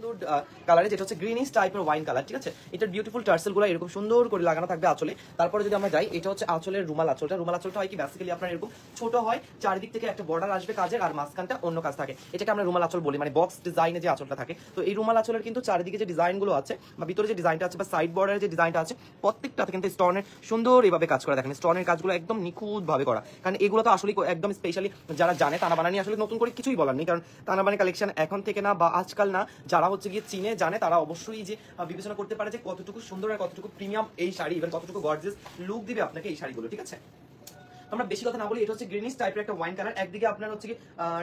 সুন্দর কালারে, যেটা হচ্ছে গ্রিনিশ টাইপের ওয়াইন কালার, ঠিক আছে। এটার বিউটিফুল টার্সেল গুলো এরকম সুন্দর করে লাগানো থাকবে আঁচলে। তারপরে যদি আমরা যাই, এটা হচ্ছে আঁচলের রুমাল আঁচলটা হয় কি বেসিক্যালি আপনার এরকম ছোট হয়, চারিদিক থেকে একটা বর্ডার আসবে কাজের, আর মাঝখানটা অন্য কাজ থাকে, এটাকে আমরা রুমাল আঁচল বলি, মানে বক্স ডিজাইনে যে আঁচলটা থাকে। তো এই রুমাল আঁচলের কিন্তু চারিদিকে যে ডিজাইন গুলো আছে বা ভিতরে যে ডিজাইনটা আছে বা সাইড বর্ডারের যে ডিজাইনটা আছে, প্রত্যেকটাতে কিন্তু স্টোনের সুন্দর এইভাবে কাজ করা। দেখেন স্টোনের কাজগুলো একদম নিখুঁত ভাবে করা, কারণ এগুলো তো আসলে একদম স্পেশালি যারা জানে তানা বানানি, আসলে নতুন করে কিছুই বলার নেই, কারণ তানা বানানি কালেকশন এখন থেকে না বা আজকাল না, যারা হচ্ছে গিয়ে চিনে জানে তারা অবশ্যই যে বিবেচনা করতে পারে যে কতটুকু সুন্দর আর কতটুকু প্রিমিয়াম এই শাড়ি, ইভেন কতটুকু গর্জিয়াস লুক দিবে আপনাকে এই শাড়িগুলো, ঠিক আছে। আমরা বেশি কথা না বলি, এটা হচ্ছে গ্রিনিশ টাইপের একটা ওয়াইন কালার। একদিকে আপনার হচ্ছে কি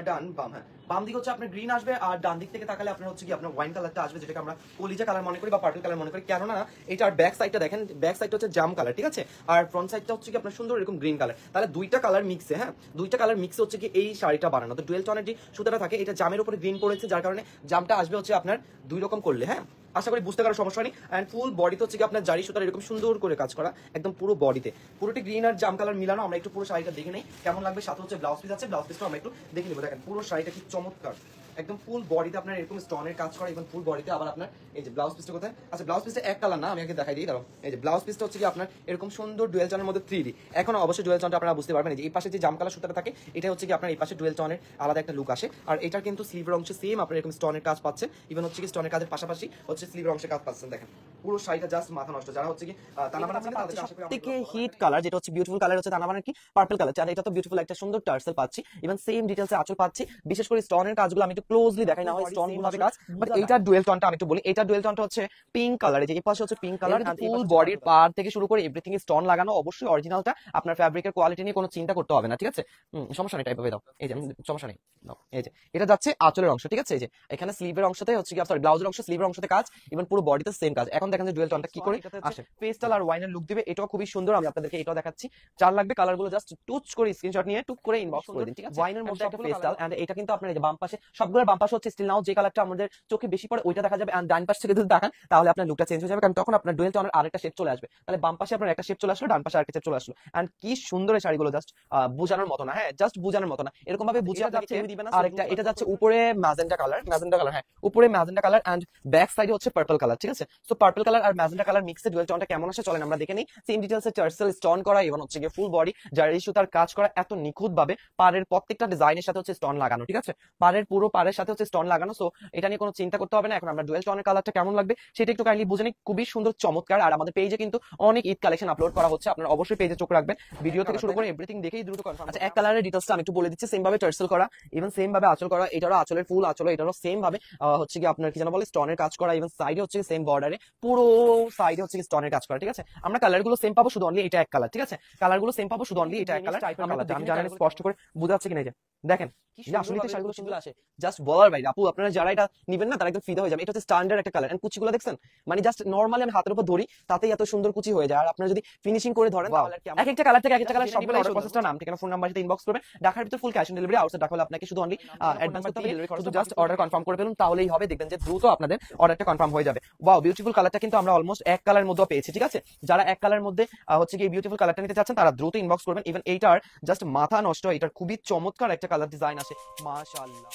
ডান বাম, হ্যাঁ বাম দিকে হচ্ছে আপনার গ্রিন আসবে, আর ডান দিক থেকে তাকালে আপনার হচ্ছে কি আপনার ওয়াইন কালারটা আসবে, যেটাকে আমরা কলিজা কালার মনে করি বা পার্পল কালার মনে করি। কেননা এটার ব্যাক সাইডটা দেখেন, ব্যাক সাইডটা হচ্ছে জাম কালার, ঠিক আছে, আর ফ্রন্ট সাইডটা হচ্ছে কি আপনার সুন্দর এরকম গ্রিন কালার। তাহলে দুইটা কালার মিক্সে, হ্যাঁ দুইটা কালার মিক্সে হচ্ছে কি এই শাড়িটা বানানো। তো ডুয়েল টোনের যে সুতাটা থাকে, এটা জামের উপরে গ্রিন পড়েছে, যার কারণে জামটা আসবে হচ্ছে আপনার দুই রকম করলে, হ্যাঁ আশা করি বুঝতে পারার সমস্যা নেই। অ্যান্ড ফুল বডিতে হচ্ছে কি আপনার জারি সুতার এরকম সুন্দর করে কাজ করা, একদম পুরো বডিতে পুরোটি গ্রিন আর জাম কালার মিলানো। আমরা একটু পুরো শাড়িটা দেখে নেই কেমন লাগবে। সাথে হচ্ছে ব্লাউজ পিস আছে, ব্লাউজ পিসটা আমরা একটু দেখে নেবো। দেখেন পুরো শাড়িটা কি চমৎকার, একদম ফুল বডিতে আপনার এরকম স্টোনের কাজ করা, এবং ফুল বডিতে আবার আপনার এই যে ব্লাউজ পিসটা কোথায়, আচ্ছা ব্লাউজ পিসটা এক কালার না, আমি আগে দেখাই দিই দাঁড়াও। এই যে ব্লাউজ পিসটা হচ্ছে কি আপনার এরকম সুন্দর ডুয়েল টোনের মধ্যে 3D। এখন অবশ্যই ডুয়েল টোনটা আপনারা বুঝতে পারবেন, এই পাশে যে জাম কালার সুতাটা থাকে, এটা হচ্ছে কি আপনার এই পাশে ডুয়েল টোনের আলাদা একটা লুক আসে। আর এটার কিন্তু স্লিভের অংশে সেম আপনার এরকম স্টোনের কাজ পাচ্ছেন, ইভেন হচ্ছে কি স্টোনের কাজের পাশাপাশি হচ্ছে স্লিভের অংশে কাজ পাচ্ছেন। দেখেন পুরো শাড়িটা জাস্ট মাথা নষ্ট। যারা হচ্ছে কি তানাবানা থেকে হিট কালার, যেটা হচ্ছে বিউটিফুল কালার হচ্ছে তানাবানার কি পার্পল কালার, আর এটা তো বিউটিফুল একটা সুন্দর টার্সেল পাচ্ছি, ইভেন সেম ডিটেইলসে আঁচল পাচ্ছি। বিশেষ করে স্টোনের কাজগুলো আমি একটু ক্লোজলি দেখাই, না হয় স্টোন গুলো কাজ, বাট এইটা ডুয়েল টোনটা আমি একটু বলি, এটা ডুয়েল টোনটা হচ্ছে পিঙ্ক কালারে, যে এই পাশে হচ্ছে পিঙ্ক কালার, ফুল বডির পার থেকে শুরু করে এভরিথিং স্টোন লাগানো। অবশ্যই অরিজিনালটা, আপনার ফ্যাব্রিকের কোয়ালিটি নিয়ে কোনো চিন্তা করতে হবে না, ঠিক আছে। সমস্যা নেই, টাইপে দাও, এই যে সমস্যা নেই দাও। এই যে এটা যাচ্ছে আঁচলের অংশ, ঠিক আছে। এই যে এখানে স্লিভের অংশতে হচ্ছে কি সরি ব্লাউজের অংশ, স্লিভের অংশতে কাজ, ইভেন পুরো বডিতে সেম কাজ। এখন দেখেন যে ডুয়েল টোনটা কি করে আসে, পেস্টাল আর ওয়াইনের লুক দিবে, এটাও খুবই সুন্দর। আমি আপনাদেরকে এটাও দেখাচ্ছি, যার লাগবে কালারগুলো জাস্ট টুচ করে স্ক্রিনশট নিয়ে টুক করে ইনবক্স করে দিন, ঠিক আছে। ওয়াইনের মধ্যে একটা পেস্টাল, এন্ড এটা কিন্তু আপনার এই যে বাম পাশে সবগুলোর বাম পাশে হচ্ছে স্টিল নাও যে কালারটা আমাদের চোখে বেশি পড়ে ওইটা দেখা যাবে, এন্ড ডান পাশ থেকে যদি দেখান তাহলে আপনার লুকটা চেঞ্জ হয়ে যাবে, কারণ তখন আপনার ডুয়েল টোনের আরেকটা শেপ চলে আসবে। তাহলে বাম পাশে আপনার একটা শেপ চলে আসলো, ডান পাশে আরেকটা শেপ চলে আসলো, এন্ড কি সুন্দর এই শাড়িগুলো, জাস্ট বুঝানোর মতো না, হ্যাঁ জাস্ট বুঝানোর মতো না, এরকম ভাবে বুঝিয়ে যাচ্ছে। আরেকটা এটা যাচ্ছে উপরে ম্যাজেন্টা কালার, হ্যাঁ উপরে ম্যাজেন্টা কালার, এন্ড ব্যাক সাইডে হচ্ছে পার্পল কালার, ঠিক আছে। সো পার্পল কালার আর ম্যাজেন্টা কালার মিক্সে ডুয়েল টোনটা কেমন আসে চলেন আমরা দেখে নিই। সেম ডিটেইলসে টার্সেল স্টোন করা, এবং হচ্ছে গিয়ে ফুল বডি জারি সুতার কাজ করা, এত নিখুঁত ভাবে পাড়ের প্রত্যেকটা ডিজাইনের সাথে হচ্ছে স্টোন লাগানো, ঠিক আছে। পাড়ের পুরো পাড়ের সাথে হচ্ছে স্টোন লাগানো, সো এটা নিয়ে কোনো চিন্তা করতে হবে না। এখন আমরা ডুয়েল টোনের কালারটা কেমন লাগবে সেটা একটু কাইন্ডলি বুঝে নিই। খুবই সুন্দর চমৎকার, আর আমাদের পেজে কিন্তু অনেক ঈদ কালেকশন আপলোড করা হচ্ছে, আপনারা অবশ্যই পেজে চোখ রাখবেন, ভিডিও থেকে শুরু করে এভরিথিং দেখেই দ্রুত কনফার্ম। আচ্ছা এক কালারের ডিটেইলসটা আমি একটু বলে দিচ্ছি। সেম ভাবে টার্সেল করা, ইভেন সেম ভাবে আঁচল করা, এটারও আঁচলের ফুল আঁচল, এটারও সেম ভাবে হচ্ছে কি আপনার কি যেন বলে স্টোনের কাজ করা, ইভেন সাইডে হচ্ছে সেম বর্ডারে পুরো সাইডে হচ্ছে স্টোনের কাজ করা, ঠিক আছে। আমরা কালারগুলো সেম পাবো, শুধু অনলি এটা এক কালার, ঠিক আছে। কালারগুলো সেম পাবো, শুধু অনলি এটা এক কালার। আমি জানেন স্পষ্ট করে বোঝা যাচ্ছে কিনা, এই যে দেখেন আসলে শাড়িগুলো সুন্দর আসে, জাস্ট বলার বাইরে। আপু আপনারা যারা এটা নিবেন না তারা একদম ফিদা হয়ে যাবে। এটা হচ্ছে স্ট্যান্ডার্ড একটা কালার, এন্ড কুচিগুলো দেখছেন, মানে জাস্ট নরমালি আমি হাতের উপর ধরি তাতেই এত সুন্দর কুচি হয়ে যায়। আর আপনারা যদি ফিনিশিং করে ধরেন তাহলে এক একটা কালার থেকে এক একটা কালার সবগুলো অর্ডার প্রসেসটা নাম ঠিকানা ফোন নাম্বার সাথে ইনবক্স করবেন। ঢাকার ভিতর full cash on delivery, outside Dhaka হলে আপনাকে শুধু অনলি অ্যাডভান্স করতে হবে, ডেলিভারি খরচ জাস্ট অর্ডার কনফার্ম করে ফেলুন, তাহলেই হবে। দেখবেন যে দ্রুত আপনাদের অর্ডারটা কনফার্ম হয়ে যাবে। ওয়াও বিউটিফুল কালারটা কিন্তু আমরা অলমোস্ট এক কালারের মধ্যে পেয়েছি, ঠিক আছে। যারা এক কালারের মধ্যে হচ্ছে কি বিউটিফুল কালারটা নিতে চাচ্ছেন তারা দ্রুত ইনবক্স করবেন। ইভেন এইটার জাস্ট মাথা নষ্ট, এটার খুবই চমৎকার একটা কালার ডিজাইন আসে, মাশাআল্লাহ।